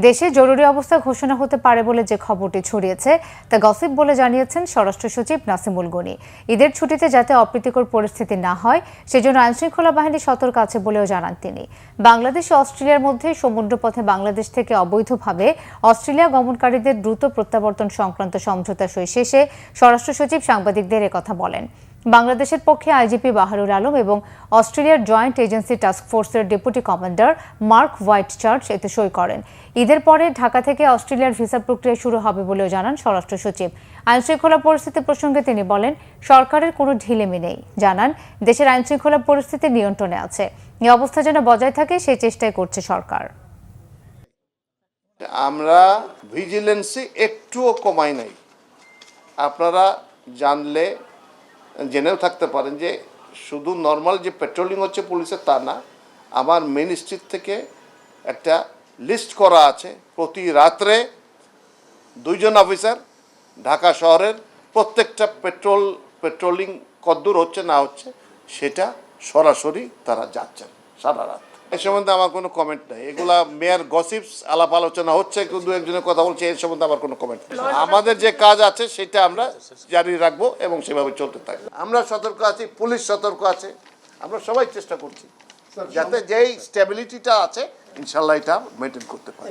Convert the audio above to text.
দেশে জরুরি অবস্থা ঘোষণা হতে পারে বলে যে খবরটি ছড়িয়েছে তা গসিপ বলে জানিয়েছেন স্বরাষ্ট্র সচিব নাসিমুল গনি। ঈদের ছুটিতে যাতে অপ্রীতিকর পরিস্থিতি না হয় সেজন্য আইনশৃঙ্খলা বাহিনী সতর্ক আছে বলেও জানান তিনি। বাংলাদেশ ও অস্ট্রেলিয়ার মধ্যে সমুদ্রপথে বাংলাদেশ থেকে অবৈধভাবে অস্ট্রেলিয়া গমনকারীদের দ্রুত প্রত্যাবর্তন সংক্রান্ত সমঝোতা সই শেষে স্বরাষ্ট্র সচিব সাংবাদিকদের একথা বলেন। বাংলাদেশের পক্ষে আইজিপি বাহারুল আলম এবং অস্ট্রেলিয়ার জয়েন্ট এজেন্সি টাস্ক ফোর্সের deputy commander mark white church এতে সই করেন। ঈদের পরে ঢাকা থেকে অস্ট্রেলিয়ার ভিসা প্রক্রিয়া শুরু হবে বলেও জানান স্বরাষ্ট্র সচিব। আইনশৃঙ্খলা পরিস্থিতি প্রসঙ্গে তিনি বলেন, সরকারের কোনো ঢিলেমি নেই। জানান, দেশের আইনশৃঙ্খলা পরিস্থিতি নিয়ন্ত্রণে আছে। এই অবস্থা যেন বজায় থাকে সেই চেষ্টাই করছে সরকার। আমরা ভিজিলেন্সি একটুও কমাই নাই। আপনারা জানলে জেনেও থাকতে পারেন যে শুধু নর্মাল যে পেট্রোলিং হচ্ছে পুলিশের তা না, আমার মেন স্ট্রিট থেকে একটা লিস্ট করা আছে। প্রতি রাত্রে 2 জন অফিসার ঢাকা শহরের প্রত্যেকটা পেট্রোলিং কদ্দূর হচ্ছে না হচ্ছে সেটা সরাসরি তারা যাচ্ছেন সারা রাত। এ সম্বন্ধে আমার কোনো কমেন্ট নেই। এগুলা মেয়ার গসিপস, আলাপ আলোচনা হচ্ছে, দু একজনের কথা বলছে, এর সম্বন্ধে আমার কোনো কমেন্ট নেই। আমাদের যে কাজ আছে সেটা আমরা জারি রাখবো এবং সেভাবে চলতে থাকবো। আমরা সতর্ক আছি, পুলিশ সতর্ক আছে, আমরা সবাই চেষ্টা করছি যাতে যেই স্টেবিলিটিটা আছে ইনশাল্লাহ এটা মেনটেন করতে পারি।